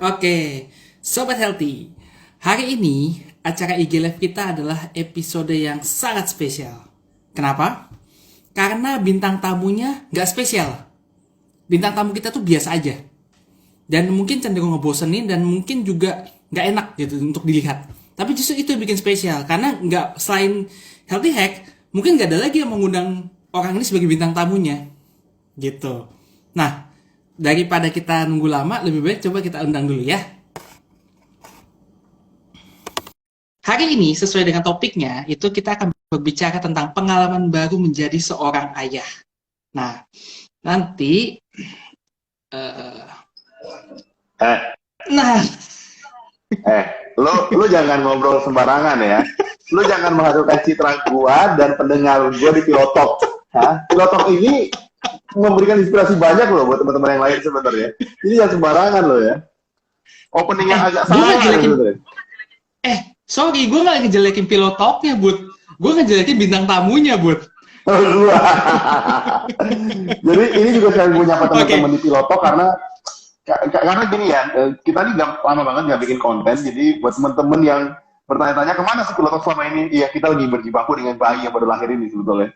Oke, Sobat Healthy. Hari ini acara IG Live kita adalah episode yang sangat spesial. Kenapa? Karena bintang tamunya nggak spesial. Bintang tamu kita tuh biasa aja. Dan mungkin cenderung ngebosenin dan mungkin juga nggak enak gitu untuk dilihat. Tapi justru itu yang bikin spesial. Karena nggak selain Healthy Hack, mungkin nggak ada lagi yang mengundang orang ini sebagai bintang tamunya. Gitu. Nah, daripada kita nunggu lama, lebih baik coba kita undang dulu ya. Hari ini sesuai dengan topiknya, itu kita akan berbicara tentang pengalaman baru menjadi seorang ayah. Nah, nanti, uh, Eh, nah, lu jangan ngobrol sembarangan ya. Lu jangan menghasilkan citra gua dan pendengar gua di Pilotok. Pilotok ini memberikan inspirasi banyak loh buat teman-teman yang lain sebenarnya. Jadi jangan sembarangan loh ya. Openingnya agak gue nggak salah jelekin, sebenarnya. sorry, gue nggak ngejelekin pilotoknya, Bud. Gue ngejelekin bintang tamunya, Bud. Gua. Jadi ini juga saya gue nyapa teman-teman di Pilotok karena gini ya, kita nih lama banget nggak bikin konten. Jadi buat teman-teman yang bertanya-tanya kemana sih Pilotok selama ini? Iya, kita lagi berjibaku dengan bayi yang baru lahir ini sebetulnya.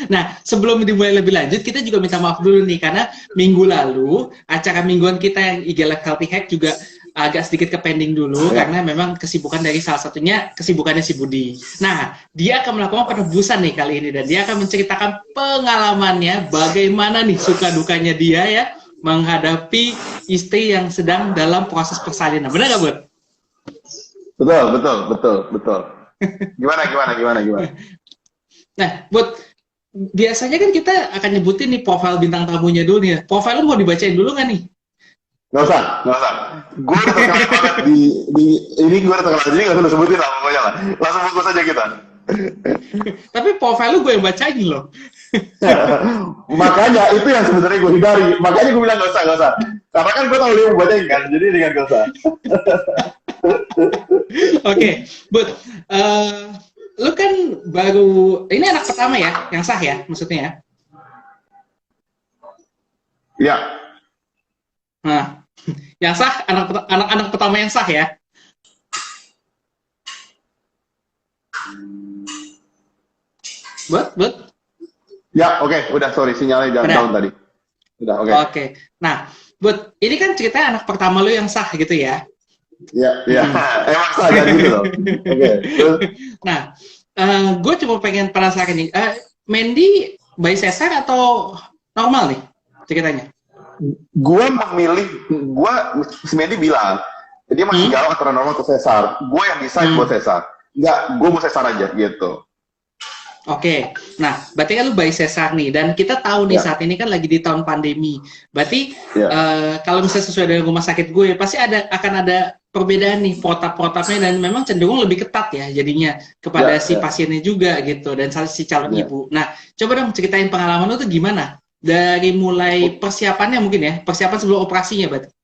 Nah, sebelum dimulai lebih lanjut, kita juga minta maaf dulu nih, karena minggu lalu, acara mingguan kita yang IG Live Healthy Hack juga agak sedikit ke pending dulu, karena memang kesibukan dari salah satunya, kesibukannya si Budi. Nah, dia akan melakukan penebusan nih kali ini, dan dia akan menceritakan pengalamannya, bagaimana nih suka dukanya dia ya, menghadapi istri yang sedang dalam proses persalinan. Benar nggak, Bud? Betul. Gimana? Nah, Bud, biasanya kan kita akan nyebutin nih profil bintang tamunya dulu nih. Profil lu mau dibacain dulu nggak nih? Nggak usah. Gue udah terkenal banget ini gue udah terkenal, jadi nggak usah sebutin lah pokoknya lah. Langsung fokus aja kita. Tapi profil lu gue yang bacain loh. Makanya itu yang sebenarnya gue hindari. Makanya gue bilang nggak usah. Karena kan gue tahu dia mau bacain kan, jadi dengan nggak usah. Oke, Bud, lu kan baru, ini anak pertama ya, yang sah ya, maksudnya ya? Iya. Nah, yang sah, anak pertama yang sah ya? Bud? Ya, oke. Udah, sorry. Sinyalnya down tadi. Udah, oke. Oke. Nah, Bud, ini kan ceritanya anak pertama lu yang sah gitu ya? Iya. Emang sah kan gitu loh. Oke. Nah, gue cuma pengen penasaran nih, Mandy bayi sesar atau normal nih ceritanya? Si Mendy bilang, dia masih galau antara normal atau sesar. Gue yang decide buat sesar. Enggak, gue mau sesar aja gitu. Oke, nah berarti kan lu bayi sesar nih, dan kita tahu nih saat ini kan lagi di tahun pandemi. Berarti kalau misalnya sesuai dengan rumah sakit gue, pasti akan ada perbedaan nih protap-protapnya, dan memang cenderung lebih ketat ya jadinya kepada si pasiennya juga gitu, dan si calon ibu. Nah, coba dong ceritain pengalaman lu tuh gimana? Dari mulai persiapannya mungkin ya, persiapan sebelum operasinya berarti.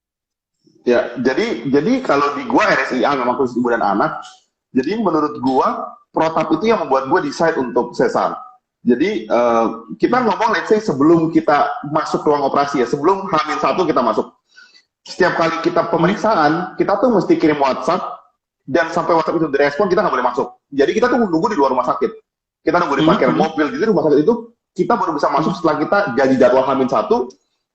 Ya, jadi kalau di gua RSIA memang khusus ibu dan anak. Jadi menurut gua protap itu yang membuat gua decide untuk sesar. Jadi kita ngomong let's say sebelum kita masuk ruang operasi ya, sebelum H-1 kita masuk. Setiap kali kita pemeriksaan, kita tuh mesti kirim WhatsApp, dan sampai WhatsApp itu direspon kita nggak boleh masuk. Jadi kita tuh nunggu di luar rumah sakit. Kita nunggu di parkir mobil, jadi rumah sakit itu kita baru bisa masuk setelah kita jadi jadwal H-1,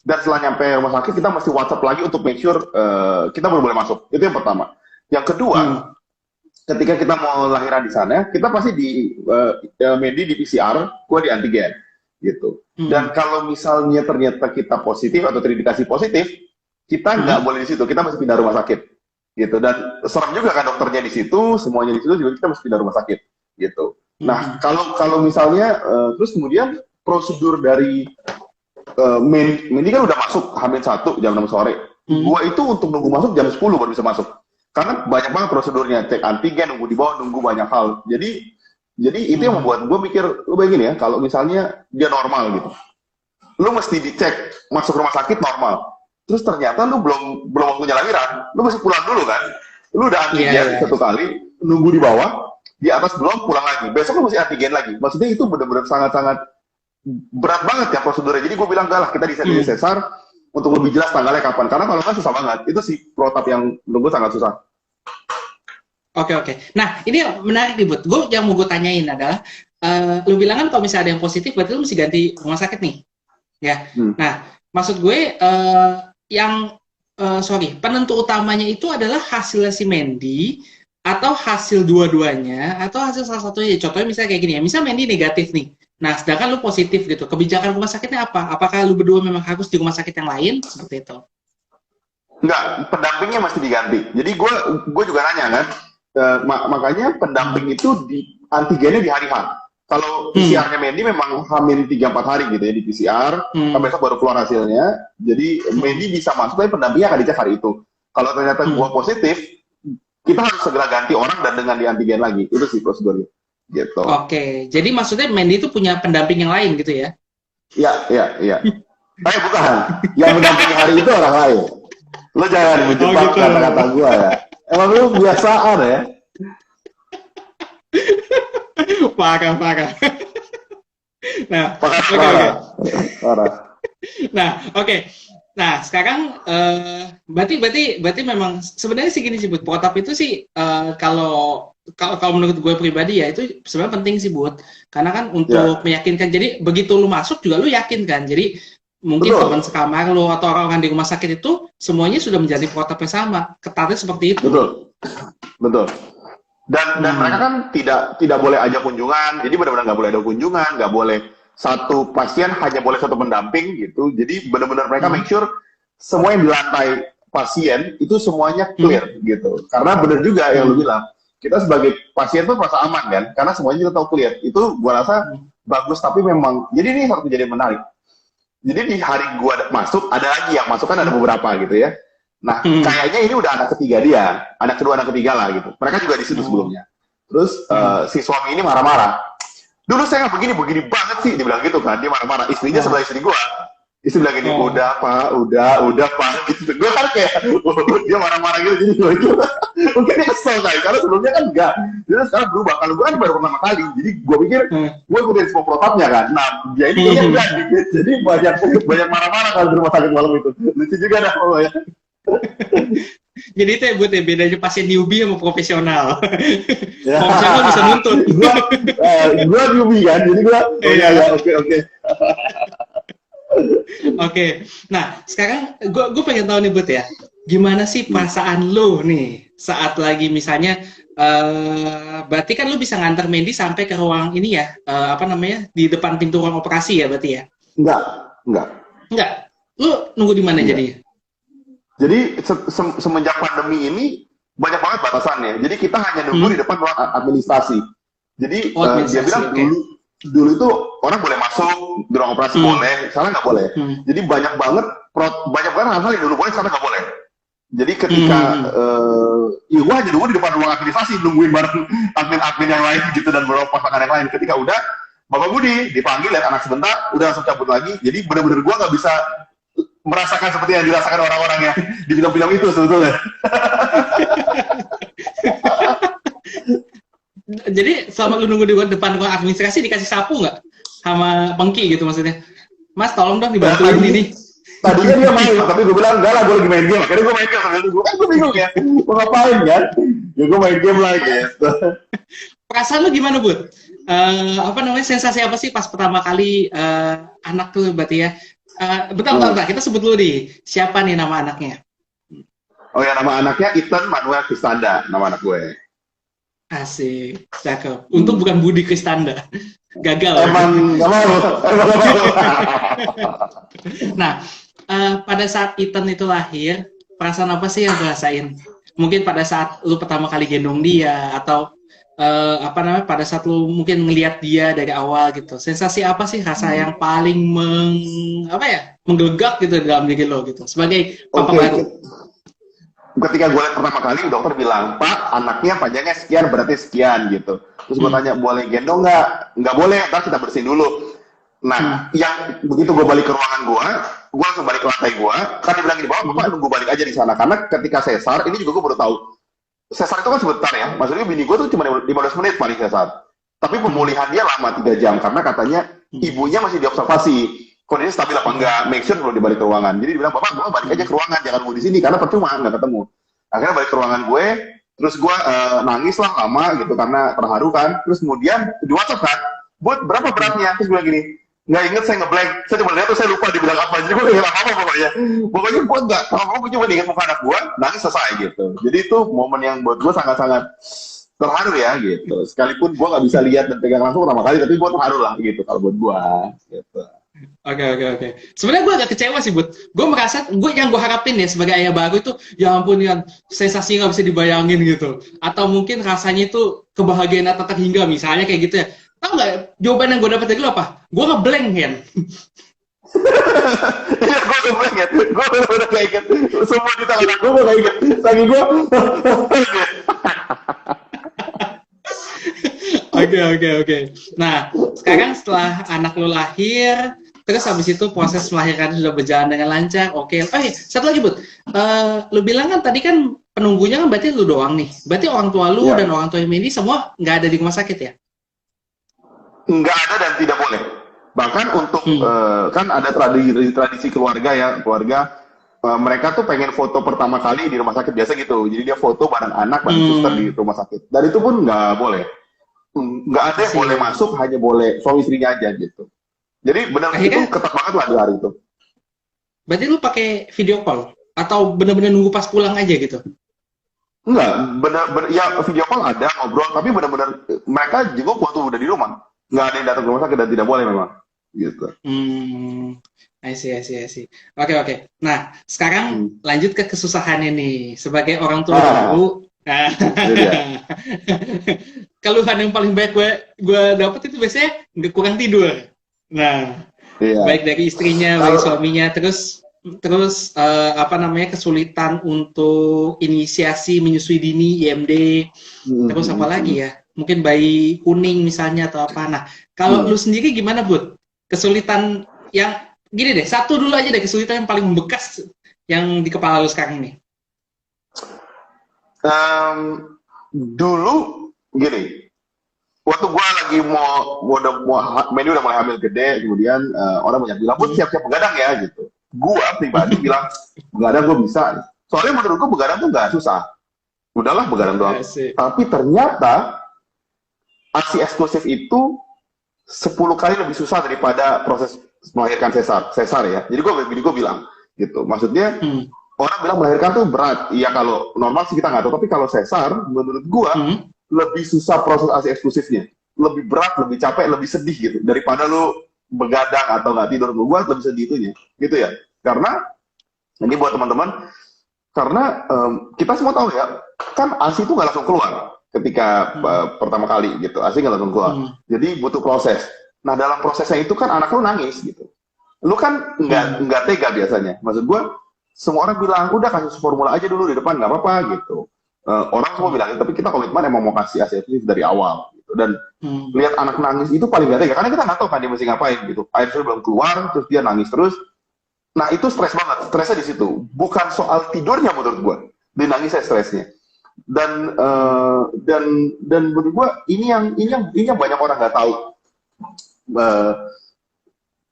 dan setelah nyampe rumah sakit kita mesti WhatsApp lagi untuk make sure kita baru boleh masuk. Itu yang pertama. Yang kedua, ketika kita mau lahiran di sana, kita pasti di Mendy di PCR, gue di antigen gitu. Dan kalau misalnya ternyata kita positif atau terindikasi positif, kita nggak boleh di situ, kita mesti pindah rumah sakit gitu. Dan serem juga kan dokternya di situ, semuanya di situ, juga kita mesti pindah rumah sakit gitu. Nah, kalau misalnya terus kemudian prosedur dari Mendy kan udah masuk H-1 jam 6 sore. Gua itu untuk nunggu masuk jam 10 baru bisa masuk. Karena banyak banget prosedurnya, cek antigen, nunggu di bawah, nunggu banyak hal. Jadi itu yang membuat gue mikir, lu bayangin ya, kalau misalnya dia normal gitu. Lu mesti dicek masuk rumah sakit normal. Terus ternyata lu belum waktunya lahiran, lu mesti pulang dulu kan. Lu udah antigen satu kali, nunggu di bawah, di atas belum, pulang lagi. Besok lu mesti antigen lagi. Maksudnya itu benar-benar sangat-sangat berat banget ya prosedurnya. Jadi gue bilang, enggak lah, kita di sesar, untuk lebih jelas tanggalnya kapan. Karena kalau nggak susah banget. Itu sih protap yang menurut gue sangat susah. Oke. Nah, ini yang menarik nih, Bud. Yang mau gue tanyain adalah, lu bilang kan kalau misalnya ada yang positif, berarti lu mesti ganti rumah sakit nih. Ya. Nah, maksud gue, penentu utamanya itu adalah hasilnya si Mandy, atau hasil dua-duanya, atau hasil salah satunya. Contohnya misalnya kayak gini ya, misal Mandy negatif nih. Nah, sedangkan lu positif gitu. Kebijakan rumah sakitnya apa? Apakah lu berdua memang harus di rumah sakit yang lain? Seperti itu. Enggak, pendampingnya mesti diganti. Jadi gue juga nanya kan, makanya pendamping itu di antigennya di hari H. Kalau PCR-nya Mandy memang hamil 3-4 hari gitu ya di PCR, sampai besok baru keluar hasilnya. Jadi Mandy bisa masuk, tapi pendampingnya akan dicek hari itu. Kalau ternyata gue positif, kita harus segera ganti orang dan dengan di antigen lagi. Itu sih prosedurnya. Gitu. Oke, jadi maksudnya Mandy itu punya pendamping yang lain gitu ya? Iya. Bukan. Yang mendampingi hari itu orang lain. Lo jangan menjebak gitu. kata-kata gue ya. Emang lu kebiasaan ya? Parah. Nah, Parah. Nah, oke. Nah, sekarang berarti memang sebenarnya sih gini sih, Bud. Protap itu sih kalau menurut gue pribadi ya itu sebenarnya penting sih, Bud. Karena kan untuk meyakinkan. Jadi begitu lu masuk juga lu yakin kan. Jadi mungkin teman sekamar lu atau orang-orang di rumah sakit itu semuanya sudah menjadi protap yang sama. Ketatnya seperti itu. Betul. Dan mereka kan tidak boleh ajak kunjungan. Jadi benar-benar nggak boleh ada kunjungan, nggak boleh satu pasien hanya boleh satu pendamping gitu. Jadi benar-benar mereka make sure semua yang di lantai pasien itu semuanya clear gitu. Karena benar juga yang lu bilang, kita sebagai pasien tuh merasa aman kan, karena semuanya kita tahu clear. Itu gua rasa bagus, tapi memang jadi ini satu kejadian menarik. Jadi di hari gua masuk, ada lagi yang masuk kan ada beberapa gitu ya. Nah, kayaknya ini udah anak ketiga dia, anak kedua, anak ketiga lah gitu. Mereka juga di situ sebelumnya. Terus si suami ini marah-marah. Dulu saya nggak begini banget sih, dibilang gitu kan. Dia marah-marah. Istrinya sebelah istri gua. Istri bilang gini, udah pak, gitu. Gue kan kayak, dia marah-marah gitu. Jadi gue itu, mungkin dia kesel kan. Karena sebelumnya kan enggak. Jadi sekarang berubah. Kalau gue kan baru pertama kali. Jadi gue pikir, gue ikutin semua protapnya kan. Nah, dia ini kayaknya enggak. Jadi banyak marah-marah kalau di rumah sakit malam itu. Lucu juga dah ya. Jadi itu ya, Bud, ya, bedanya pasien newbie sama profesional. Profesional bisa nuntut. Gue newbie kan, jadi gue oke. Oke, nah sekarang gue pengen tahu nih, Bud ya, gimana sih perasaan lo nih saat lagi misalnya, berarti kan lo bisa nganter Mandy sampai ke ruang ini ya, di depan pintu ruang operasi ya berarti ya? Enggak. Lo nunggu di mana jadinya? Jadi semenjak pandemi ini banyak banget batasannya. Jadi kita hanya nunggu di depan ruang administrasi. Jadi dia bilang dulu itu orang boleh masuk di ruang operasi boleh, sekarang nggak boleh. Jadi banyak banget hal-hal yang dulu boleh, sekarang nggak boleh. Jadi ketika gua hanya nunggu di depan ruang administrasi, nungguin bareng admin yang lain gitu dan beberapa pasangan yang lain. Ketika udah Bapak Budi dipanggil, lihat anak sebentar, udah langsung cabut lagi. Jadi benar-benar gua nggak bisa merasakan seperti yang dirasakan orang-orang yang di film-film itu sebetulnya. Jadi selama lu nunggu di depan ruang administrasi dikasih sapu nggak sama pengki gitu maksudnya? Mas tolong dong dibantuin ini. Tadinya dia main, tapi gue bilang enggak lah, gue lagi main game. Akhirnya gue main game sambil nunggu. Kan gue bingung ya, gue ngapain kan? Ya gue main game lagi. Gitu. Perasaan lu gimana, Bud? Sensasi apa sih pas pertama kali anak tuh berarti ya? Bentar, kita sebut dulu nih. Siapa nih nama anaknya? Oh ya, nama anaknya Ethan Manuel Kristanda, nama anak gue. Asik, cakep. Untung bukan Budi Kristanda. Gagal. Emang gak mau. Nah, pada saat Ethan itu lahir, perasaan apa sih yang lu rasain? Mungkin pada saat lu pertama kali gendong dia, atau pada saat lu mungkin ngelihat dia dari awal gitu, sensasi apa sih, rasa yang paling menggelegak gitu dalam diri lo gitu sebagai papa baru? Ketika gue lihat pertama kali, dokter bilang, Pak, anaknya panjangnya sekian, berarti sekian gitu. Terus gue tanya, boleh gendong nggak? Nggak boleh, ntar kita bersihin dulu. Nah, yang begitu gue balik ke ruangan gue langsung balik ke lantai gue, kan dia bilang gini, Bapak nunggu balik aja di sana, karena ketika sesar, ini juga gue baru tahu, sesar itu kan sebentar ya, maksudnya bini gue tuh cuma 15 menit paling sesar. Tapi pemulihan dia lama 3 jam, karena katanya ibunya masih diobservasi. kondisi stabil apa enggak, make sure belum dibalik ke ruangan. Jadi dia bilang, bapak gue balik aja ke ruangan, jangan nunggu di sini karena percuma nggak ketemu. Akhirnya balik ke ruangan gue, terus gue nangis lah lama gitu karena terharu kan. Terus kemudian di WhatsApp kan, buat berapa beratnya? Terus gue bilang gini, nggak inget, saya ngeblank, saya cuma lihat tuh saya lupa dibilang apa, jadi gue nggak apa pokoknya. Pokoknya gue nggak, kalau gue cuma ingat muka anak gue, nangis selesai gitu. Jadi itu momen yang buat gue sangat-sangat terharu ya gitu. Sekalipun gue nggak bisa lihat dan pegang langsung pertama kali, tapi gue terharu lah gitu kalau buat gue gitu. Oke. Sebenarnya gue agak kecewa sih, Bud. Gue merasa, yang gue harapin ya sebagai ayah baru itu, ya ampun, yang sensasi nggak bisa dibayangin gitu. Atau mungkin rasanya itu kebahagiaan tak terhingga, misalnya kayak gitu ya. Tahu nggak jawaban yang gue dapat dari lo apa? Gue ngeblank, Hen. Iya, gue ngeblank ya. Gue udah kayak inget. Semua di tangan gue kayak inget. Saking gue. Oke. Nah, sekarang setelah anak lo lahir, terus habis itu proses melahirkan sudah berjalan dengan lancar. Oke. Oh iya, satu lagi, Bud. Lu bilang kan tadi kan penunggunya kan berarti lu doang nih. Berarti orang tua lu Ya. dan orang tua Medi semua nggak ada di rumah sakit ya? Nggak ada dan tidak boleh. Bahkan untuk kan ada tradisi keluarga ya, keluarga mereka tuh pengen foto pertama kali di rumah sakit biasa gitu. Jadi dia foto bareng anak, bareng suster di rumah sakit. Dan itu pun nggak boleh. Nggak ada yang boleh masuk, hanya boleh suami istrinya aja gitu. Jadi benar itu ketat banget lah di hari itu. Berarti lu pakai video call atau benar-benar nunggu pas pulang aja gitu? Enggak, benar ya video call ada ngobrol, tapi benar-benar mereka jenguk waktu udah di rumah. Nggak ada yang datang ke rumah sakit dan tidak boleh memang gitu. I see. Oke. Nah, sekarang lanjut ke kesusahannya nih. Sebagai orang tua baru, keluhan yang paling baik gue dapet itu biasanya nggak kurang tidur. Nah, baik dari istrinya, baik suaminya, terus kesulitan untuk inisiasi menyusui dini, IMD, terus apa lagi ya? Mungkin bayi kuning misalnya atau apa. Nah, kalau lu sendiri gimana, Bud? Kesulitan yang gini deh, satu dulu aja deh, kesulitan yang paling membekas yang di kepala lu sekarang ini. Dulu gini, waktu gue lagi Medi udah mulai hamil gede, kemudian orang banyak bilang, "Bud, siap-siap begadang ya," gitu. Gue pribadi bilang, begadang gue bisa. Soalnya menurut gue begadang tuh nggak susah. Udahlah begadang doang. Tapi ternyata ASI eksklusif itu 10 kali lebih susah daripada proses melahirkan sesar ya. Jadi gue bilang gitu. Maksudnya orang bilang melahirkan tuh berat. Iya kalau normal sih kita nggak tahu. Tapi kalau sesar, menurut gue lebih susah proses ASI eksklusifnya. Lebih berat, lebih capek, lebih sedih gitu. Daripada lu begadang atau nggak tidur. Gue lebih sedih itunya. Gitu ya. Karena ini buat teman-teman. Karena kita semua tahu ya, kan ASI itu nggak langsung keluar ketika pertama kali gitu. ASI nggak langsung keluar. Jadi butuh proses. Nah dalam prosesnya itu kan anak lu nangis gitu. Lu kan nggak tega biasanya. Maksud gue, semua orang bilang udah kasih formula aja dulu di depan nggak apa-apa gitu. Orang semua bilang, tapi kita komitmen emang mau kasih ASI dari awal. Gitu. Dan lihat anak nangis itu paling nggak tega. Karena kita nggak tahu kan dia mesti ngapain gitu. Air susu belum keluar, terus dia nangis terus. Nah itu stres banget, stresnya di situ. Bukan soal tidurnya menurut gue, dia nangisnya stresnya. Dan menurut gue ini yang banyak orang nggak tahu.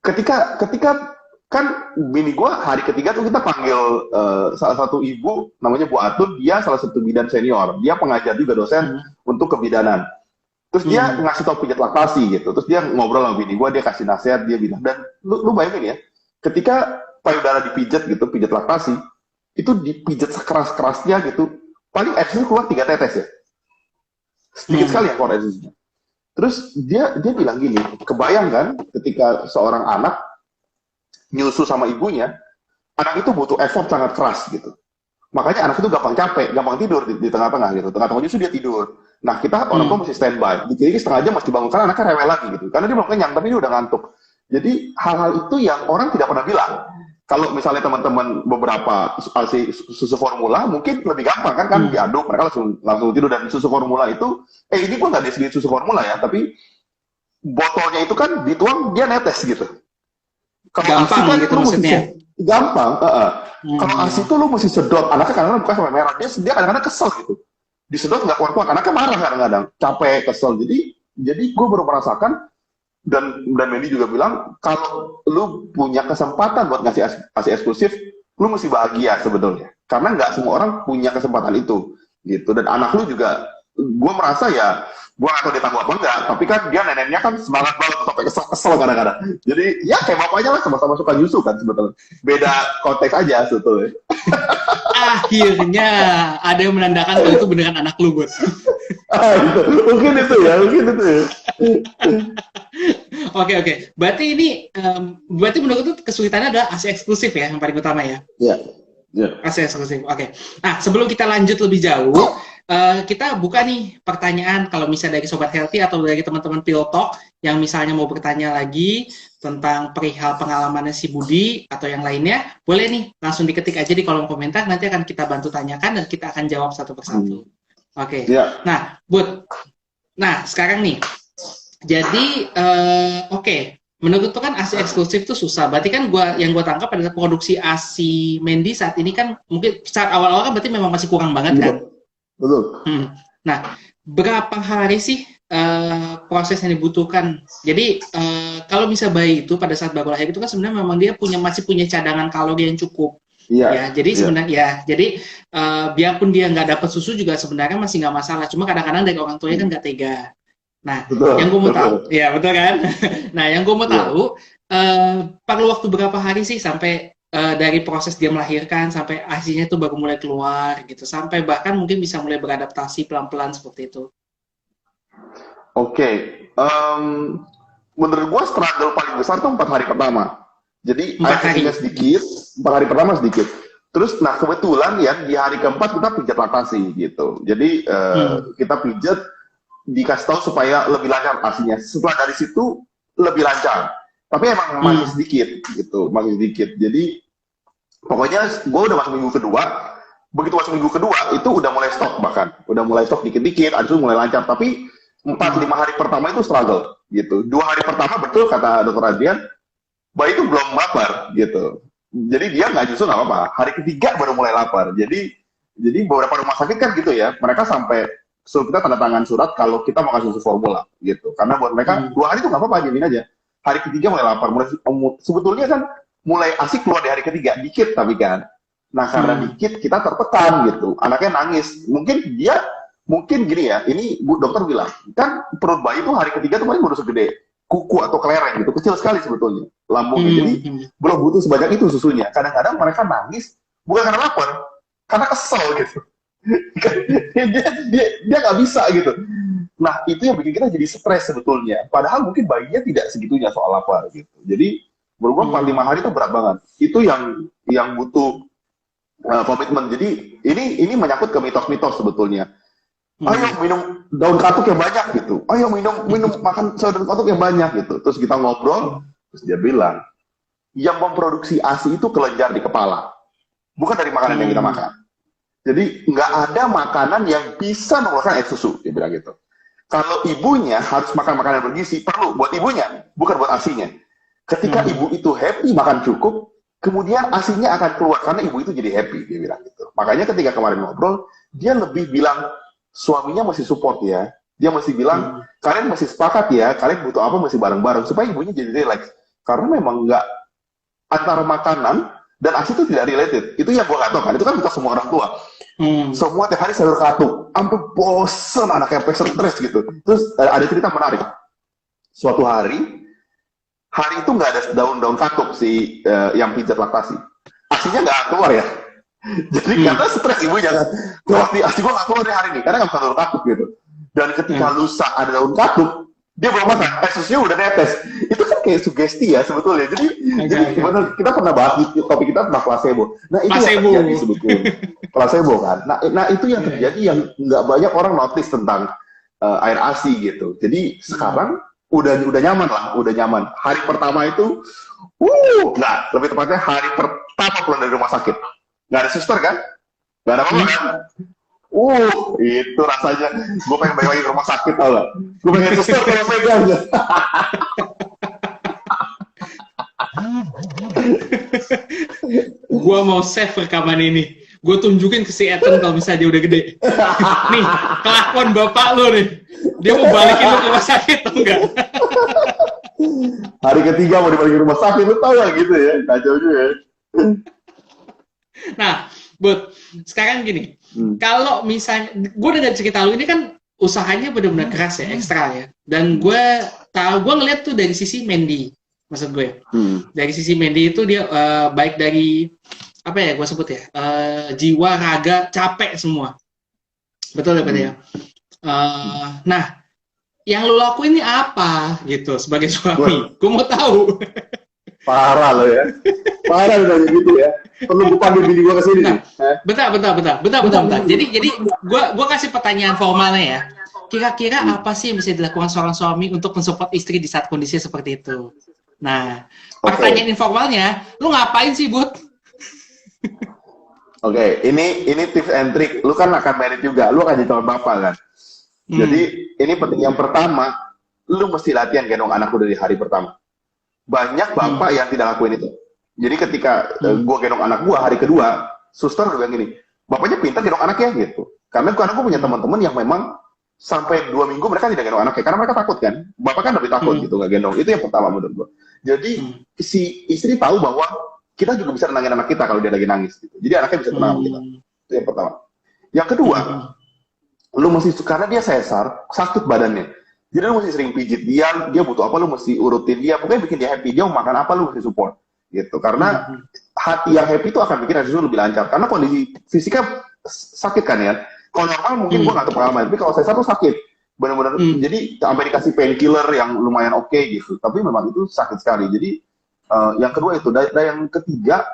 Ketika kan bini gue hari ketiga tuh kita panggil salah satu ibu namanya Bu Atun, dia salah satu bidan senior, dia pengajar juga dosen untuk kebidanan. Terus dia ngasih tau pijat laktasi gitu, terus dia ngobrol sama bini gue, dia kasih nasihat, dia bilang, dan lu bayangin ya, ketika payudara dipijat gitu, pijat laktasi, itu dipijat sekeras-kerasnya gitu, paling air susu keluar 3 tetes ya, sedikit sekali yang keluar air susunya. Terus dia bilang gini, kebayang kan ketika seorang anak nyusu sama ibunya, anak itu butuh effort sangat keras gitu. Makanya anak itu gampang capek, gampang tidur di tengah-tengah gitu. Tengah-tengah nyusu dia tidur. Nah kita orang tua mesti standby. Jadi setengah jam mesti bangun karena anaknya rewel lagi gitu. Karena dia belum kenyang, tapi dia udah ngantuk. Jadi hal-hal itu yang orang tidak pernah bilang. Kalau misalnya teman-teman beberapa susu formula mungkin lebih gampang kan diaduk, mereka langsung tidur. Dan susu formula itu, ini gue nggak disebut susu formula ya, tapi botolnya itu kan dituang dia netes gitu. Kalau ASI kan gitu maksudnya. Gampang. Kalau ASI itu lu mesti sedot, anaknya kadang-kadang bukan sampai merah, dia kadang-kadang kesel gitu. Disedot nggak kuat-kuat, anaknya marah kadang-kadang, capek, kesel. Jadi gue baru merasakan dan Mandy juga bilang kalau lu punya kesempatan buat ngasih eksklusif, lu mesti bahagia sebetulnya, karena nggak semua orang punya kesempatan itu gitu. Dan anak lu juga, gue merasa ya, gue nggak tahu dia tahu apa enggak, tapi kan dia neneknya kan semangat banget sampai kesel kadang-kadang. Jadi ya kayak bapaknya lah, sama-sama suka nyusu kan sebetulnya, beda konteks aja sebetulnya. Akhirnya ada yang menandakan kalau itu beneran anak lu, Bud. Mungkin itu ya. Oke. Berarti ini, berarti menurut itu kesulitannya adalah AC eksklusif ya, yang paling utama ya? Iya. AC eksklusif, oke. Nah, sebelum kita lanjut lebih jauh, kita buka nih pertanyaan kalau misalnya dari Sobat Healthy atau dari teman-teman Pillow Talk yang misalnya mau bertanya lagi tentang perihal pengalamannya si Budi atau yang lainnya, boleh nih langsung diketik aja di kolom komentar, nanti akan kita bantu tanyakan dan kita akan jawab satu persatu. Oke. Nah, Bud, nah sekarang nih, jadi oke. Menurut tuh kan ASI eksklusif tuh susah. Berarti kan yang gua tangkap adalah produksi ASI Mandy saat ini kan mungkin saat awal-awal kan berarti memang masih kurang banget kan? Betul. Nah, berapa hari sih proses yang dibutuhkan? Jadi kalau bisa bayi itu pada saat baru lahir itu kan sebenarnya memang dia masih punya cadangan kalori yang cukup. Iya. Ya, jadi sebenarnya biarpun dia nggak dapat susu juga sebenarnya masih nggak masalah. Cuma kadang-kadang dari orang tuanya kan nggak tega. Nah, yang gue mau tahu, ya betul kan? Nah, yang gue mau tahu, perlu waktu berapa hari sih sampai dari proses dia melahirkan sampai ASI-nya itu baru mulai keluar gitu, sampai bahkan mungkin bisa mulai beradaptasi pelan-pelan seperti itu. Oke. Menurut gue struggle paling besar tuh 4 hari pertama. Jadi ASI-nya sedikit, 4 hari pertama sedikit. Terus, nah kebetulan ya di hari keempat kita pijat laktasi gitu. Jadi kita pijat, dikasih tahu supaya lebih lancar ASI-nya. Setelah dari situ lebih lancar. Tapi emang masih sedikit gitu, masih sedikit. Jadi pokoknya gue udah masuk minggu kedua. Begitu masuk minggu kedua itu udah mulai stok, bahkan udah mulai stok dikit-dikit, abis itu mulai lancar. Tapi 4-5 hari pertama itu struggle gitu. 2 hari pertama betul kata Dr. Adrian, bayi itu belum lapar gitu. Jadi dia nggak justru nggak apa-apa. Hari ketiga baru mulai lapar. Jadi beberapa rumah sakit kan gitu ya, mereka sampai kita tanda tangan surat kalau kita mau kasih susu formula gitu, karena buat mereka 2 hari itu nggak apa-apa, jamin aja. Hari ketiga mulai lapar, sebetulnya kan mulai asik keluar di hari ketiga dikit, tapi kan nah karena dikit kita tertekan gitu, anaknya nangis, mungkin gini ya, ini dokter bilang kan perut bayi itu hari ketiga tuh paling baru segede kuku atau kelereng gitu, kecil sekali sebetulnya lambungnya, jadi belum butuh sebanyak itu susunya. Kadang-kadang mereka nangis bukan karena lapar, karena kesel gitu. dia nggak bisa gitu. Nah itu yang bikin kita jadi stres sebetulnya, padahal mungkin bayinya tidak segitunya soal lapar gitu. Jadi menurut gua 4-5 hari itu berat banget. Itu yang butuh komitmen. Jadi ini menyangkut ke mitos-mitos sebetulnya. Ayo minum daun katuk yang banyak gitu, ayo minum makan daun katuk yang banyak gitu. Terus kita ngobrol, terus dia bilang yang memproduksi ASI itu kelenjar di kepala, bukan dari makanan yang kita makan. Jadi nggak ada makanan yang bisa mengeluarkan air susu, dia bilang gitu. Kalau ibunya harus makan makanan bergizi, perlu buat ibunya, bukan buat ASINya. Ketika ibu itu happy makan cukup, kemudian ASINya akan keluar karena ibu itu jadi happy, dia bilang gitu. Makanya ketika kemarin ngobrol, dia lebih bilang suaminya masih support ya. Dia masih bilang kalian masih sepakat ya, kalian butuh apa masih bareng-bareng supaya ibunya jadi relax. Karena memang nggak, antara makanan dan ASI itu tidak related. Itu yang gua nggak tahu kan, itu kan kita semua orang tua. Semua tiap hari sayur katuk, sampai bosen anaknya, sampai stres gitu. Terus ada cerita menarik. Suatu hari itu nggak ada daun-daun katuk si yang pijat laktasi. ASINya nggak keluar ya. Jadi karena stres ibunya kan, ASI gua nggak keluar hari ini, karena nggak bisa daun katuk gitu. Dan ketika lusa ada daun katuk, dia belum makan, susunya udah netes. Itu kan kayak sugesti ya sebetulnya. Jadi kita pernah bahas di topik kita tentang placebo. Nah itu yang terjadi sebetulnya. Placebo kan. Nah itu yang terjadi, yang nggak banyak orang notice tentang air ASI gitu. Jadi sekarang udah nyaman lah, udah nyaman. Hari pertama itu, lebih tepatnya hari pertama pulang dari rumah sakit. Nggak ada suster kan? Nggak ada apa-apa kan? Itu rasanya, gue pengen balik lagi ke rumah sakit, tau gak? Gue pengen suster kayak pegang. Gue mau save rekaman ini. Gue tunjukin ke si Ethan kalau misalnya dia udah gede. Nih, kelakuan bapak lo nih. Dia mau balikin lo ke rumah sakit, tau gak? Hari ketiga mau dibalik rumah sakit, lu tau gak gitu ya, kacau juga ya. Nah, Bud, sekarang gini, kalau misalnya, gue udah cerita lu ini kan usahanya benar-benar keras ya, ekstra ya. Dan gue ngeliat tuh dari sisi Mandy, maksud gue. Dari sisi Mandy itu dia baik dari apa ya, gue sebut ya, jiwa, raga, capek semua. Betul ya, ya. Nah, yang lu lakuin ini apa gitu sebagai suami? Gue mau tahu. Parah lo ya. Parah udah gitu ya. Perlu gue panggil bini gue kesini. Nah, bentar. Jadi gue kasih pertanyaan formalnya ya. Kira-kira apa sih yang bisa dilakukan seorang suami untuk mensupport istri di saat kondisi seperti itu? Nah, pertanyaan informalnya, lu ngapain sih, Bud? Oke, ini tips and trick. Lu kan akan married juga, lu akan jadi calon bapak kan. Jadi ini penting. Yang pertama, lu mesti latihan gendong anak lu dari hari pertama. Banyak bapak yang tidak lakuin itu. Jadi ketika gue gendong anak gue hari kedua, suster udah bilang gini, bapaknya pintar gendong anaknya gitu. Karena gue punya teman-teman yang memang sampai 2 minggu mereka tidak gendong anaknya, karena mereka takut kan. Bapak kan lebih takut gitu nggak gendong. Itu yang pertama menurut gue. Jadi si istri tahu bahwa kita juga bisa tenangin anak kita kalau dia lagi nangis. Gitu. Jadi anaknya bisa tenang sama kita. Itu yang pertama. Yang kedua, lu mesti, karena dia sesar, sakit badannya. Jadi lu mesti sering pijit dia butuh apa, lu mesti urutin dia, pokoknya bikin dia happy, dia mau makan apa, lu mesti support. Gitu. Karena hati yang happy itu akan bikin hasil lebih lancar. Karena kondisi fisiknya sakit kan ya. Kalau normal mungkin gua nggak tahu pengalaman, tapi kalau sesar tuh sakit. Benar-benar, jadi sampai dikasih painkiller yang lumayan oke gitu. Tapi memang itu sakit sekali. Jadi yang kedua itu, dan yang ketiga,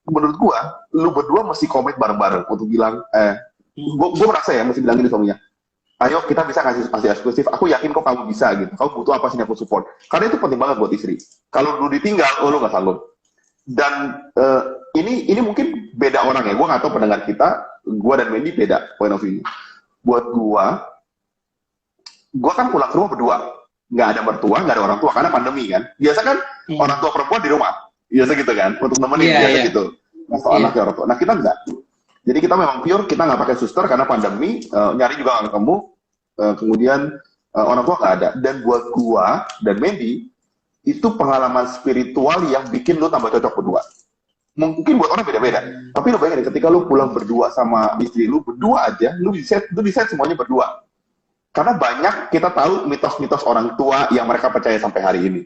menurut gua, lu berdua mesti komit bareng-bareng untuk bilang, gue merasa ya, mesti bilang gini suaminya, ayo kita bisa ngasih eksklusif, aku yakin kok kamu bisa gitu, kamu butuh apa sih aku support, karena itu penting banget buat istri. Kalau lu ditinggal, lu nggak sanggup. Dan ini mungkin beda orang ya, gue nggak tahu pendengar kita, gue dan Mandy beda point of view. Buat gue kan pulang ke rumah berdua, nggak ada mertua, nggak ada orang tua, karena pandemi kan. Biasa kan orang tua perempuan di rumah, biasa gitu kan, untuk nemenin biasa gitu. Masuk anaknya orang tua. Nah kita enggak. Jadi kita memang pure, kita nggak pakai suster karena pandemi, nyari juga nggak ketemu, kemudian orang tua nggak ada. Dan buat gua dan Mandy, itu pengalaman spiritual yang bikin lu tambah cocok berdua. Mungkin buat orang beda-beda, tapi lu bayangin ketika lu pulang berdua sama istri lu, berdua aja, lu decide semuanya berdua. Karena banyak kita tahu mitos-mitos orang tua yang mereka percaya sampai hari ini.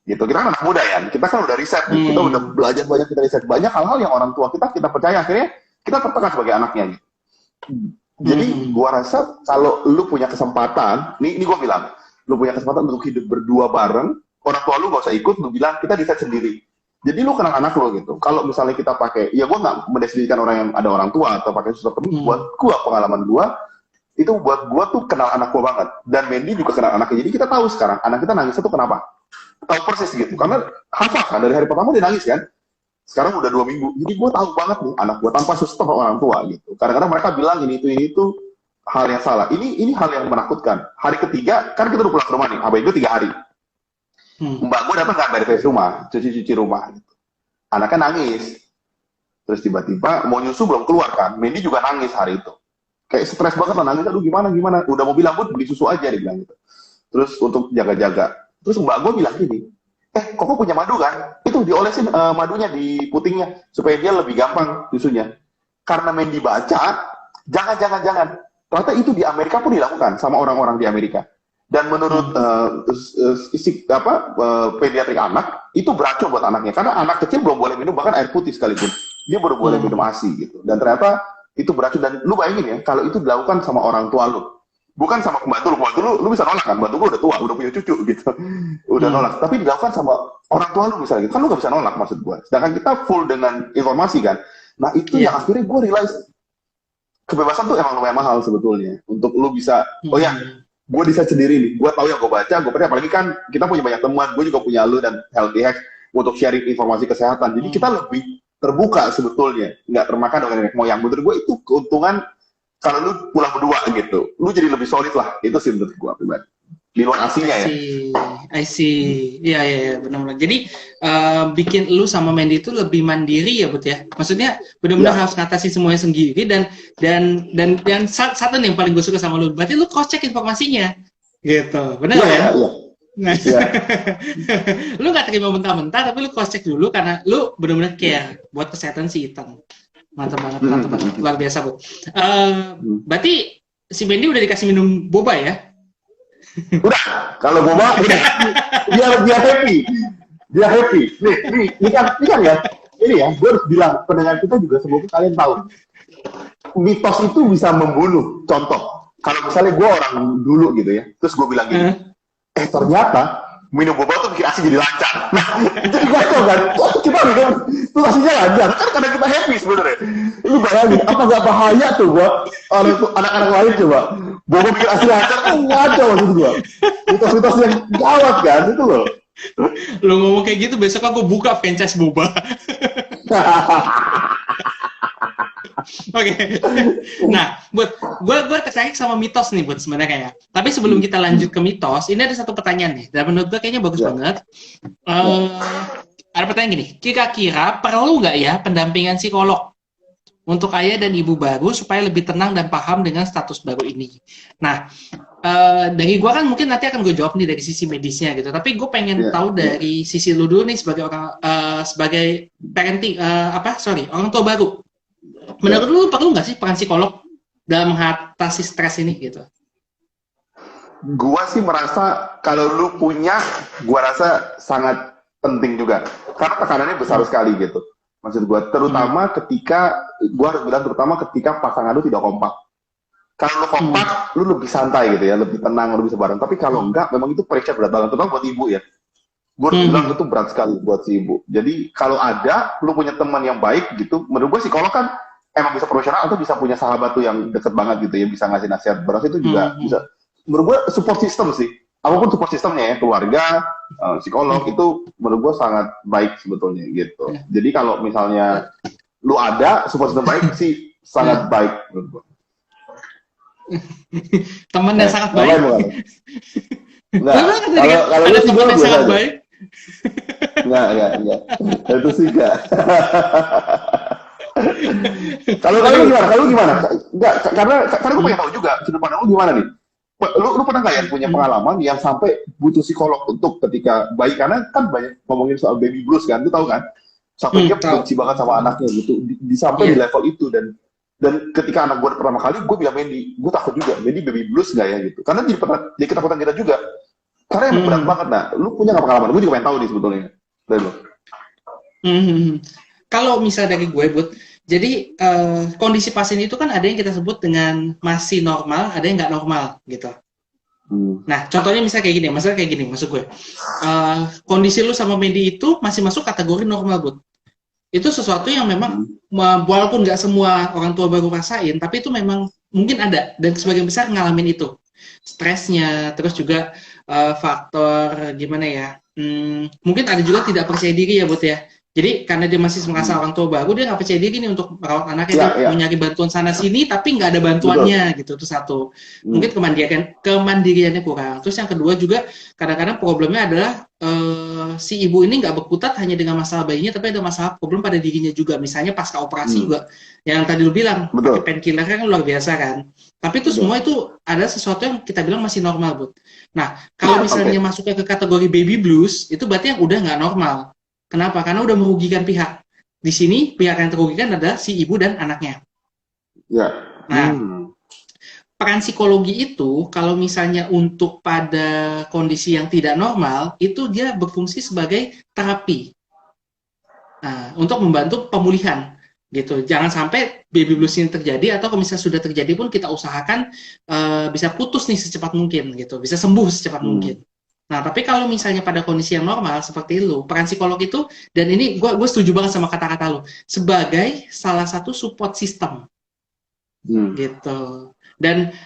Gitu. Kita kan anak muda ya, kita kan udah riset, kita udah belajar banyak, kita riset banyak hal-hal yang orang tua kita percaya, akhirnya kita tertekan sebagai anaknya gitu. Jadi gua rasa kalau lu punya kesempatan, ini gua bilang, lu punya kesempatan untuk hidup berdua bareng, orang tua lu gak usah ikut, lu bilang kita decide sendiri. Jadi lu kenal anak lu gitu. Kalau misalnya kita pakai, ya gua nggak mendeskripsikan orang yang ada orang tua atau pakai suster, tapi buat gua pengalaman gua itu buat gua tuh kenal anak gua banget. Dan Mandy juga kenal anaknya. Jadi kita tahu sekarang anak kita nangis itu kenapa. Tahu persis gitu. Karena hafal kan dari hari pertama dia nangis kan. Sekarang udah 2 minggu. Jadi gua tahu banget nih anak gua tanpa suster orang tua gitu. Kadang-kadang mereka bilang ini itu hal yang salah. Ini hal yang menakutkan. Hari ketiga kan kita udah pulang ke rumah nih. Abang itu 3 hari. Mbak gua datang nggak beres rumah, cuci rumah gitu. Anaknya nangis. Terus tiba-tiba mau nyusu belum keluar kan. Mandy juga nangis hari itu. Kayak stres banget lah, nangis, aduh gimana, udah mau bilang, Bud, beli susu aja, dia bilang gitu. Terus untuk jaga-jaga, terus mbak gue bilang gini, kok punya madu kan? Itu diolesin madunya di putingnya, supaya dia lebih gampang susunya. Karena Mandy baca, jangan. Ternyata itu di Amerika pun dilakukan, sama orang-orang di Amerika. Dan menurut pediatrik anak, itu beracun buat anaknya. Karena anak kecil belum boleh minum, bahkan air putih sekalipun. Dia baru boleh minum ASI gitu. Dan ternyata, itu beracun, dan lu bayangin ya, kalau itu dilakukan sama orang tua lu, bukan sama pembantu lu bisa nolak kan, pembantu lu udah tua, udah punya cucu gitu, udah nolak, tapi dilakukan sama orang tua lu misalnya gitu, kan lu gak bisa nolak maksud gua, sedangkan kita full dengan informasi kan, nah itu yang akhirnya gua realize, kebebasan tuh emang lumayan mahal sebetulnya, untuk lu bisa, oh ya, gua decide sendiri nih, gua tahu yang gua baca, gua percaya, apalagi kan kita punya banyak teman, gua juga punya lu dan Healthy Hacks, untuk sharing informasi kesehatan, jadi kita lebih terbuka sebetulnya, nggak termakan dengan nenek moyang. Menurut gue itu keuntungan kalau lu pulang berdua gitu, lu jadi lebih solid lah. Itu sih menurut gue pribadi. Di luar aslinya ya. I see. Iya, benar-benar. Jadi bikin lu sama Mandy itu lebih mandiri ya, Bud ya. Maksudnya benar-benar harus ngatasi semuanya sendiri dan satu nih yang paling gue suka sama lu. Berarti lu cross check informasinya, gitu. Benar ya? Iya. Nah, Ya. lu nggak terima mentah-mentah, tapi lu cross check dulu karena lu benar-benar care buat kesehatan si Ethan. Mantap banget, mantap banget, luar biasa bu. Berarti si Bendy udah dikasih minum boba ya? Udah, kalau boba udah. Dia happy. Dia happy. Ini kan ya. Ini ya, gue harus bilang pendengar kita juga semoga kalian tahu. Mitos itu bisa membunuh. Contoh, kalau misalnya gue orang dulu gitu ya, terus gue bilang gini, ternyata minum boba tuh bikin asi jadi lancar. Nah, jadi kacau kan? Kita minum tuh asinya lancar kan karena kita happy sebenarnya. Lu bayangin, apa nggak bahaya tuh buat anak-anak lain coba? Boba bikin asi lancar kan ngaco maksud gue. Mitos-mitos yang gawat kan itu loh. Lu ngomong kayak gitu, besok aku buka franchise boba. Oke. Nah, buat gue tertarik sama mitos nih buat sebenarnya kayak. Tapi sebelum kita lanjut ke mitos, ini ada satu pertanyaan nih. Dan menurut gue kayaknya bagus banget. Ada pertanyaan gini, kira-kira perlu nggak ya pendampingan psikolog untuk ayah dan ibu baru supaya lebih tenang dan paham dengan status baru ini? Nah, dari gue kan mungkin nanti akan gue jawab nih dari sisi medisnya gitu. Tapi gue pengen tahu dari sisi lu dulu nih sebagai orang sebagai parenting orang tua baru. Menurut lu perlu nggak sih peran psikolog dalam mengatasi stres ini gitu? Gua sih merasa kalau lu punya, gua rasa sangat penting juga. Karena tekanannya besar sekali gitu. Maksud gua, terutama ketika, gua harus bilang terutama ketika pasangan lu tidak kompak. Kalau lu kompak, lu lebih santai gitu ya, lebih tenang, lebih sebarang. Tapi kalau enggak, memang itu pressure berat banget. Terutama buat ibu ya. Gue bilang itu berat sekali buat si ibu. Jadi kalau ada, lu punya teman yang baik gitu, menurut gue psikolog kan emang bisa profesional atau bisa punya sahabat tuh yang deket banget gitu ya, bisa ngasih nasihat. Berarti itu juga bisa. Menurut gue support system sih. Apapun support systemnya ya, keluarga, psikolog itu menurut gue sangat baik sebetulnya gitu. Jadi kalau misalnya lu ada support system baik sih sangat baik menurut gue. Teman yang sangat baik. Nah, kalau ada teman yang sangat baik. Enggak. Itu sih enggak. Kalau gimana? Kalau gimana? Enggak, karena gue pengen tahu juga sudut pandang lu gimana nih? Lu pernah nggak ya punya pengalaman yang sampai butuh psikolog untuk ketika bayi, karena kan banyak ngomongin soal baby blues kan, lu tahu kan? Sampai dia benci banget sama anaknya gitu, sampai di level itu dan ketika anak gue pertama kali, gue bilang Mendy, gue takut juga, Mendy baby blues nggak ya gitu? Karena jadi ketakutan kita juga. Karena emang berat banget. Nah, lu punya nggak pengalaman? Gue juga pengen tahu nih sebetulnya dari lu. Kalau misalnya dari gue, Bud, jadi kondisi pasien itu kan ada yang kita sebut dengan masih normal, ada yang nggak normal gitu. Nah, contohnya misalnya kayak gini, maksud gue, kondisi lu sama Mendy itu masih masuk kategori normal, Bud. Itu sesuatu yang memang walaupun nggak semua orang tua baru rasain, tapi itu memang mungkin ada dan sebagian besar ngalamin itu. Stresnya, terus juga faktor gimana ya, mungkin ada juga tidak percaya diri ya Bud ya. Jadi karena dia masih merasa orang tua baru, dia nggak percaya diri nih untuk merawat anaknya, dia mau nyari bantuan sana sini tapi nggak ada bantuannya. Betul. Gitu. Itu satu, mungkin kemandiriannya kurang. Terus yang kedua juga kadang-kadang problemnya adalah si ibu ini nggak berkutat hanya dengan masalah bayinya, tapi ada masalah problem pada dirinya juga. Misalnya pasca operasi juga, yang tadi lu bilang pakai painkiller kan luar biasa kan. Tapi itu semua itu ada sesuatu yang kita bilang masih normal, Bud. Nah, kalau misalnya masuknya ke kategori baby blues, itu berarti yang udah nggak normal. Kenapa? Karena udah merugikan pihak. Di sini pihak yang terugikan adalah si ibu dan anaknya. Ya. Nah, peran psikologi itu kalau misalnya untuk pada kondisi yang tidak normal, itu dia berfungsi sebagai terapi. Nah, untuk membantu pemulihan. Gitu, jangan sampai baby blues ini terjadi, atau kalau misalnya sudah terjadi pun kita usahakan bisa putus nih secepat mungkin gitu, bisa sembuh secepat mungkin. Nah, tapi kalau misalnya pada kondisi yang normal seperti lu, peran psikolog itu, dan ini gue setuju banget sama kata-kata lu, sebagai salah satu support system gitu. Dan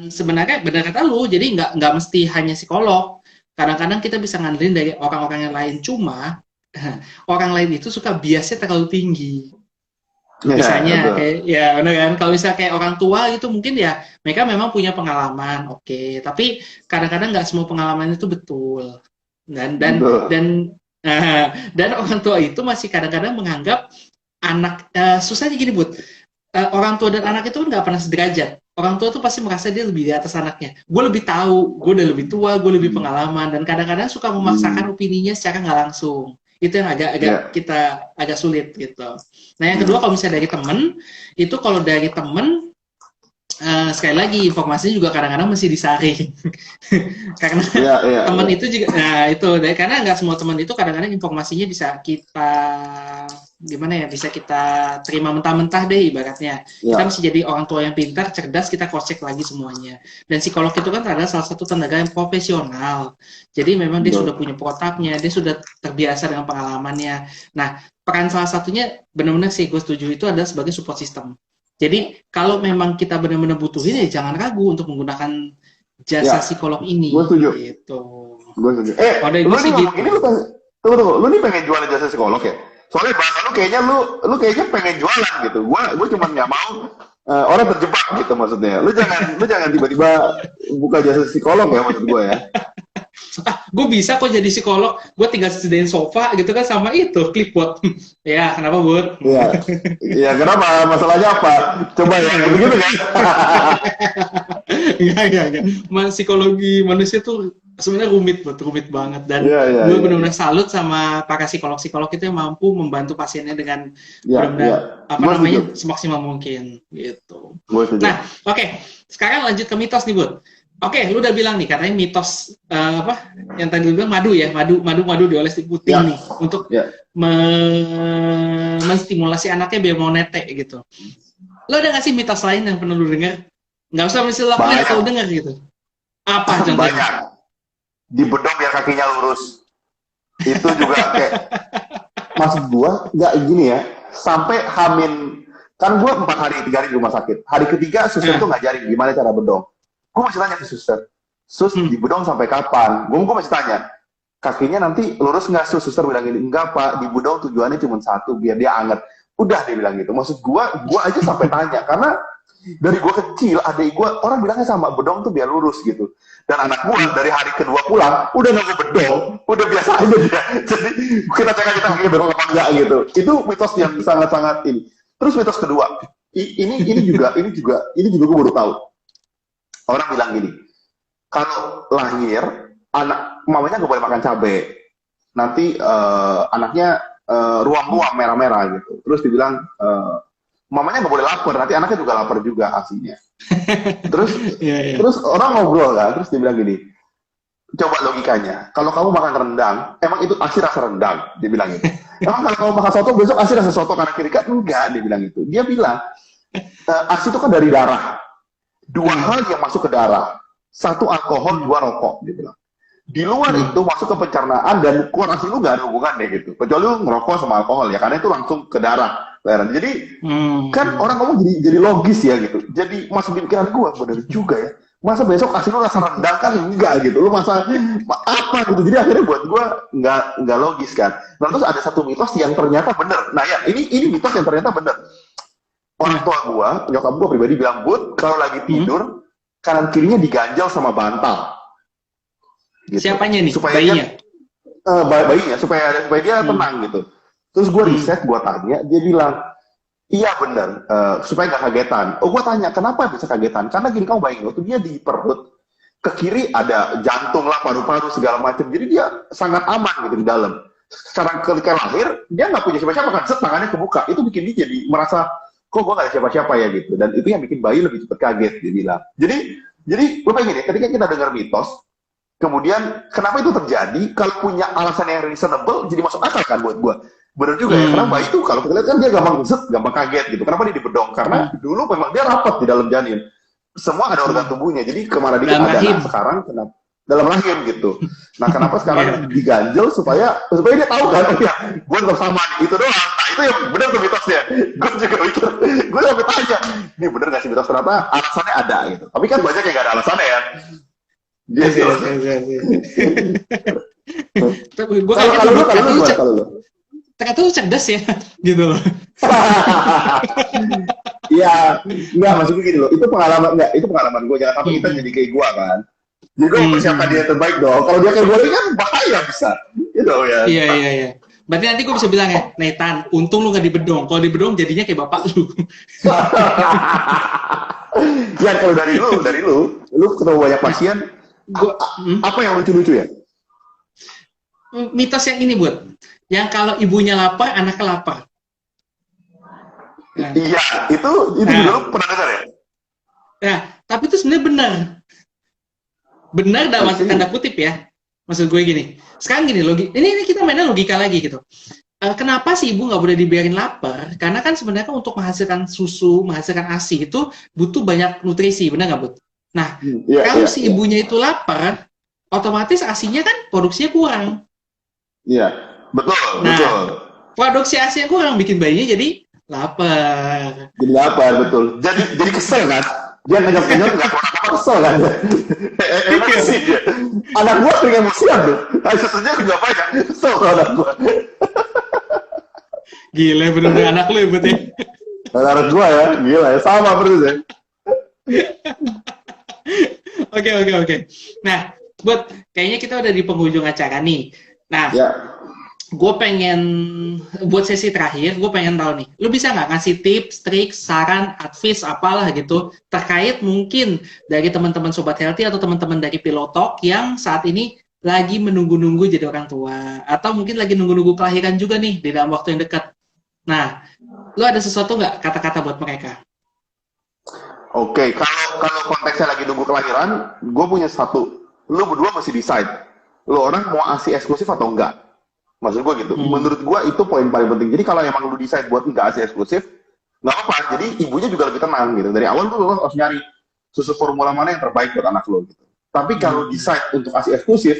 sebenarnya benar kata lu, jadi nggak mesti hanya psikolog. Kadang-kadang kita bisa ngandelin dari orang-orang yang lain, cuma orang lain itu suka biasnya terlalu tinggi. Misalnya kayak ya benar kan, kalau misalnya kayak orang tua itu mungkin ya mereka memang punya pengalaman, oke, tapi kadang-kadang nggak semua pengalaman itu betul, dan orang tua itu masih kadang-kadang menganggap anak susahnya gini Bud, orang tua dan anak itu nggak pernah sederajat. orang tua tuh pasti merasa dia lebih di atas anaknya. Gue lebih tahu, gue udah lebih tua, gue lebih Hmm. pengalaman, dan kadang-kadang suka memaksakan Hmm. opininya secara nggak langsung. Itu yang agak-agak Ya. kita agak sulit gitu. Nah yang kedua Hmm. kalau misalnya dari temen, itu kalau dari temen sekali lagi informasinya juga kadang-kadang masih disaring. Karena Iya, iya, teman iya. itu juga, nah itu karena nggak semua teman itu kadang-kadang informasinya bisa kita gimana ya, bisa kita terima mentah-mentah deh ibaratnya. Kita Iya. mesti jadi orang tua yang pintar, cerdas, kita cross check lagi semuanya. Dan psikolog itu kan adalah salah satu tenaga yang profesional. Jadi memang dia sudah Betul. punya protapnya, dia sudah terbiasa dengan pengalamannya. Nah, peran salah satunya benar-benar sih gue setuju itu adalah sebagai support system. Jadi kalau memang kita benar-benar butuhin ya jangan ragu untuk menggunakan jasa Ya, psikolog gue ini setuju. gitu. Gue setuju. Kalau dari Lu gue nih sih ngomong gitu. ini, tunggu, lu nih pengen jualan jasa psikolog ya? Soalnya bahasa lu kayaknya lu kayaknya pengen jualan gitu. Gua cuma nggak mau orang terjebak gitu maksudnya. Lu jangan tiba-tiba buka jasa psikolog ya maksud gue ya. Gue bisa kok jadi psikolog, gue tinggal sediain sofa gitu kan sama itu clipboard. Ya kenapa Bud? Iya. Iya, kenapa? Masalahnya apa? Coba ya, begitu kan? Enggak. Psikologi manusia tuh sebenarnya rumit banget, dan Iya, iya, gue iya, iya. benar-benar salut sama para psikolog-psikolog itu yang mampu membantu pasiennya dengan Iya, iya. benar-benar apa Gue setuju. namanya semaksimal mungkin gitu. Gue setuju. Nah, oke. Sekarang lanjut ke mitos nih, Bud. Oke, lu udah bilang nih katanya mitos apa yang tadi lu bilang madu ya, madu dioles di puting Ya, nih untuk ya. menstimulasi anaknya biar mau netek gitu. Lo ada nggak sih mitos lain yang pernah lu dengar? Nggak usah mesti lo lihat atau Banyak, dengar gitu. Apa contohnya? banyak. Di bedong biar kakinya lurus. Itu juga kayak, maksud gua nggak gini ya, sampai Hamin, kan gua 4 hari 3 hari di rumah sakit. Hari ketiga suster tuh ngajarin gimana cara bedong. Gua masih tanya ke suster, sus di bedong sampai kapan? Gua masih tanya, kakinya nanti lurus nggak sus? Suster bilang gini, enggak pak, di bedong tujuannya cuma satu, biar dia anget. Udah dia bilang gitu. Maksud gua aja sampai tanya, karena dari gua kecil, adik gua orang bilangnya sama, bedong tuh biar lurus gitu. Dan anak gua dari hari kedua pulang udah nggak mau bedong, udah biasa aja dia. Jadi kita cek kita kakinya bedong apa enggak gitu. Itu mitos yang sangat-sangat ini. Terus mitos kedua, ini juga gua baru tahu. Orang bilang gini, kalau lahir anak mamanya nggak boleh makan cabai, nanti anaknya ruam-ruam merah-merah gitu. Terus dibilang mamanya nggak boleh lapar, nanti anaknya juga lapar juga aslinya. Terus Iya. terus orang ngobrol kan, terus dia bilang gini, coba logikanya, kalau kamu makan rendang, emang itu asi rasa rendang, dia bilang gitu. Emang kalau kamu makan soto besok asi rasa soto kanan kiri kan? Enggak, dia bilang gitu. Dia bilang asi itu kan dari darah. Dua hal yang masuk ke darah, satu alkohol, dua rokok, dia bilang. Di luar itu masuk ke pencernaan dan keluar asli lu gak ada hubungannya gitu. Kecuali lu ngerokok sama alkohol ya, karena itu langsung ke darah. Jadi kan orang ngomong jadi logis ya gitu. Jadi masuk di pikiran gua bener juga ya. Masa besok asli lu rasa rendang kan enggak gitu. Lu masa apa gitu. Jadi akhirnya buat gua enggak logis kan. Nah, terus ada satu mitos yang ternyata bener. Nah ya, ini mitos yang ternyata bener. Orang tua gua, nyokap gua pribadi bilang, "Bud, kalau lagi tidur kanan kirinya diganjal sama bantal." Gitu. Siapanya nih? Supaya Bayinya? bayinya supaya dia tenang gitu. Terus gue riset, gue tanya, dia bilang, iya bener, supaya nggak kagetan. Oh, gue tanya, kenapa bisa kagetan? Karena gini, kamu bayangin, waktu dia di perut, ke kiri ada jantung lah, paru-paru, segala macam. Jadi dia sangat aman gitu di dalam. Sekarang ketika lahir, dia nggak punya siapa-siapa kan, tangannya kebuka. Itu bikin dia jadi merasa, kok gue nggak ada siapa-siapa ya gitu. Dan itu yang bikin bayi lebih cepat kaget, dia bilang. Jadi gue pengen ya, ketika kita dengar mitos, kemudian kenapa itu terjadi? Kalau punya alasan yang reasonable, jadi masuk akal kan buat gue. Bener juga ya, karena bayi itu kalau kita lihat kan dia gampang kaget gitu. Kenapa dia dibedong? Karena dulu memang dia rapat di dalam janin. Semua ada organ tubuhnya, jadi kemana dikit ada. Nah, sekarang kenapa? Dalam rahim gitu. Nah, kenapa sekarang diganjel supaya dia tahu kan, oh ya, gue tetap sama nih, itu doang. Nah, itu yang bener tuh mitosnya. Gue juga mikir, gue sampai tanya, ini bener gak sih mitos? Ternyata alasannya ada gitu. Tapi kan banyak yang gak ada alasannya ya. Gitu. Gue kalau lu ternyata lu cerdas ya, gitu loh. Iya, enggak maksudnya gini loh. Itu pengalaman gue. Jangan sampai kita jadi kayak gue kan. Jadi gue mempersiapkan dia terbaik dong. Kalau dia kayak gue kan bahaya bisa, gitu ya. Iya. Berarti nanti gue bisa bilang ya, Nathan, untung lu gak dibedong. Kalau dibedong jadinya kayak bapak lu. Ya kalau dari lu ketemu banyak pasien, Gua, apa yang lucu-lucu ya? mitos yang ini buat, yang kalau ibunya lapar, anaknya lapar. Nah, Iya, itu juga lu pernah dengar ya? nah, tapi itu sebenarnya benar dalam Oke. tanda kutip ya. Maksud gue gini, sekarang gini, ini kita mainnya logika lagi gitu. Kenapa sih ibu nggak boleh dibiarin lapar? Karena kan sebenarnya kan untuk menghasilkan susu, menghasilkan ASI itu butuh banyak nutrisi, benar nggak, Bud? Nah, Iya, kalau iya, si iya. ibunya itu lapar, otomatis ASINya kan produksinya kurang. Iya, betul, Nah, betul. produksi ASI yang kurang bikin bayinya jadi lapar. Jadi apa betul? Jadi kesel kan? Dia ngejok-ngejok nggak pernah apa kesel kan? Emosi dia. Anak gua sering emosian tuh. Susunya nggak banyak. Kesel kalau anak gua. Gila, bener-bener anak lu ya, Bud ya. Anak gua ya, gila ya, sama persis ya. Oke. Nah, Bud, kayaknya kita udah di penghujung acara nih. Nah, Ya, gue pengen buat sesi terakhir, gue pengen tahu nih, lu bisa nggak ngasih tips, trik, saran, advice, apalah gitu, terkait mungkin dari teman-teman Sobat Healthy atau teman-teman dari Pilotalk yang saat ini lagi menunggu-nunggu jadi orang tua, atau mungkin lagi nunggu-nunggu kelahiran juga nih di dalam waktu yang dekat. Nah, lu ada sesuatu nggak kata-kata buat mereka? oke. Kalau konteksnya lagi nunggu kelahiran, gue punya satu. Lu berdua mesti decide. Lu orang mau ASI eksklusif atau enggak? Maksud gue gitu. Menurut gue itu poin paling penting. Jadi kalau emang lu decide buat enggak ASI eksklusif, nggak apa-apa. Jadi ibunya juga lebih tenang gitu. Dari awal lu harus nyari susu formula mana yang terbaik buat anak lu gitu. Tapi kalau decide untuk ASI eksklusif,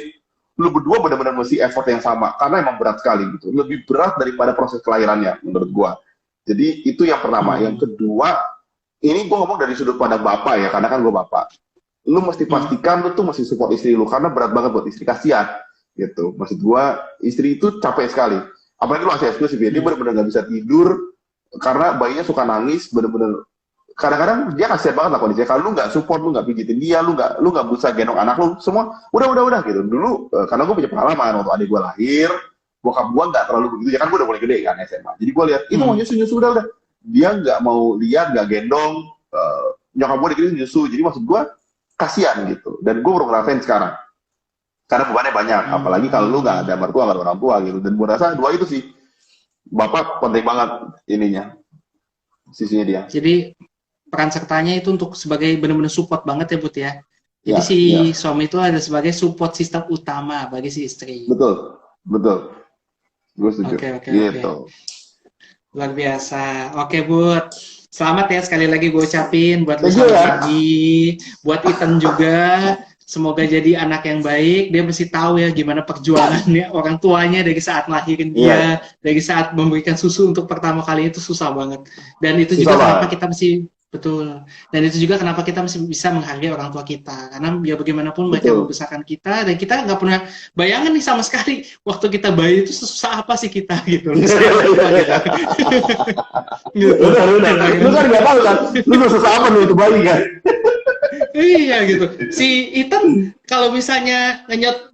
lu berdua benar-benar mesti effort yang sama karena emang berat sekali gitu. Lebih berat daripada proses kelahirannya menurut gue. Jadi itu yang pertama. Yang kedua, ini gue ngomong dari sudut pandang bapak ya, karena kan gue bapak. Lu mesti pastikan lu tuh mesti support istri lu karena berat banget buat istri, kasihan gitu. Maksud gua istri itu capek sekali, apalagi lu masih eksklusif ya, dia benar-benar nggak bisa tidur karena bayinya suka nangis, benar-benar kadang-kadang dia kasihan banget lah kondisinya. Kalau lu nggak support, lu nggak pijitin dia, lu nggak berusaha gendong anak lu, semua udah gitu. Dulu karena gue punya pengalaman waktu adik gua lahir, bokap gua nggak terlalu begitu ya, kan gua udah mulai gede kan SMA, jadi gua lihat itu mau nyusu udah dia nggak mau lihat, nggak gendong, nyokap gua dikit nyusu, jadi maksud gua kasihan gitu. Dan gue baru ngerasain sekarang karena bebannya banyak, apalagi kalau lu nggak ada mertua, nggak ada orang tua gitu. Dan gue rasa dua itu sih bapak penting banget ininya, sisinya dia. Jadi peran sertanya itu untuk sebagai benar-benar support banget ya, Bud ya. Jadi Ya, si ya. suami itu ada sebagai support sistem utama bagi si istri. Betul, gue setuju. Oke. Gitu. Luar biasa. Oke, Bud. Selamat ya sekali lagi gue ucapin buat lu Thank you, selamat ya. pagi, buat Ethan juga. Semoga jadi anak yang baik. Dia mesti tahu ya gimana perjuangannya orang tuanya dari saat ngelahirin dia, dari saat memberikan susu untuk pertama kali itu susah banget. Dan itu Susah juga banget. kenapa kita mesti betul. Dan itu juga kenapa kita mesti bisa menghargai orang tua kita. Karena ya bagaimanapun mereka Betul. membesarkan kita dan kita nggak pernah bayangan nih sama sekali waktu kita bayi itu susah apa sih kita gitu. Susah apa kita. Gitu. Udah. Lu kan nggak tahu kan, lu susah apa lu itu bayi kan? Iya gitu. Si Ethan kalau misalnya ngenyot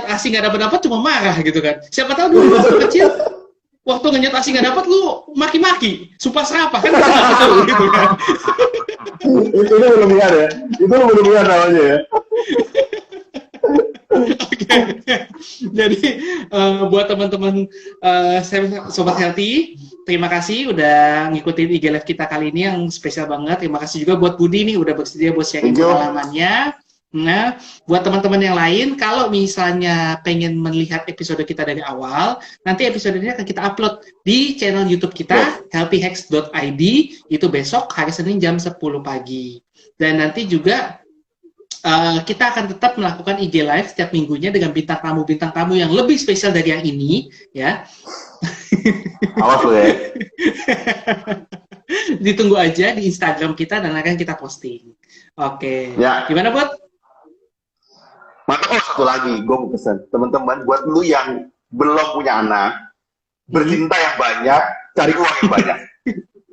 ASI nggak dapat cuma marah gitu kan. Siapa tahu dulu waktu kecil waktu ngenyot ASI nggak dapat lu maki-maki, sumpah serapah kan kita nggak tahu gitu kan. Itu belum lihat ya. Itu belum lihat namanya ya. Oke. Jadi buat teman-teman Sobat Healthy, terima kasih udah ngikutin IG Live kita kali ini yang spesial banget. Terima kasih juga buat Budi nih udah bersedia buat sharing Thank you. pengalamannya. Nah, buat teman-teman yang lain, kalau misalnya pengen melihat episode kita dari awal, nanti episode ini akan kita upload di channel YouTube kita, healthyhacks.id, itu besok hari Senin jam 10 pagi. Dan nanti juga kita akan tetap melakukan IG Live setiap minggunya dengan bintang tamu yang lebih spesial dari yang ini, ya. Awas lu ya. Ditunggu aja di Instagram kita dan akan kita posting. Oke. Ya. Gimana, Bud? Mantap. Satu lagi, gue mau pesan teman-teman buat lu yang belum punya anak, bercinta yang banyak, cari uang yang banyak.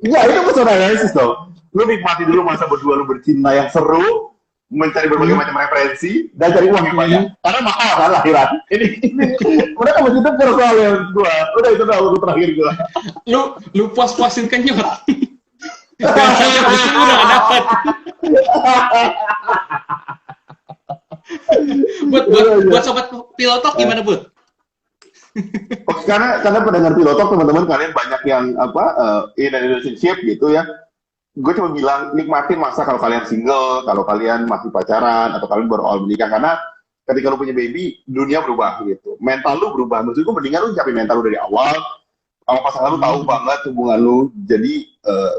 Ya itu pesan analisis dong. Lu nikmati dulu masa berdua lu bercinta yang seru, mencari berbagai macam referensi, dan cari uang yang banyak. Karena mahal kan lahiran. Ini udah kamu itu terus soalnya gua. Udah itu dah waktu terakhir gua. Lu puas-puasin kenyot. Habis ini udah gak dapat. buat sobat pilotok gimana, Bud? Karena pendengar pilotok teman-teman kalian banyak yang in a relationship gitu ya. Gue cuma bilang nikmatin masa kalau kalian single, kalau kalian masih pacaran atau kalian baru awal menikah, karena ketika lu punya baby dunia berubah gitu, mental lu berubah. Maksud gue mendingan lu siapin mental lu dari awal, sama pasangan lu tahu banget hubungan lu, jadi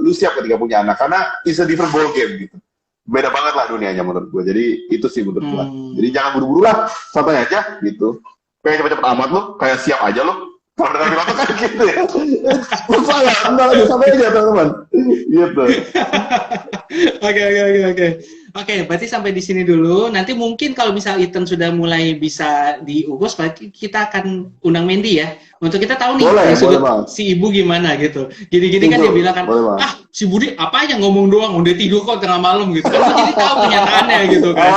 lu siap ketika punya anak, karena it's a different ball game gitu, beda banget lah dunianya menurut gue. Jadi itu sih menurut gue. Jadi jangan buru-buru lah, santai aja gitu. Kayak cepet-cepet amat lu, kayak siap aja lu. Kalau dengan pilotok kan gitu ya. Lupa ya, entar aja, sampai aja teman-teman. Gitu. Oke. Oke, berarti sampai di sini dulu. Nanti mungkin kalau misal Ethan sudah mulai bisa diurus, berarti kita akan undang Mandy ya. Untuk kita tahu nih, Boleh, si ibu gimana gitu. Gini-gini kan dia bilang kan, si Budi apa aja ngomong doang, udah tidur kok tengah malam gitu. Kan jadi tahu kenyataannya gitu kan.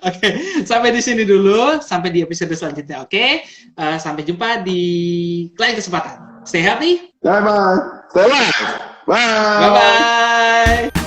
Oke, sampai di sini dulu. Sampai di episode selanjutnya, oke? Sampai jumpa di lain kesempatan. Stay healthy. Bye-bye. Stay alive. Bye. Bye-bye.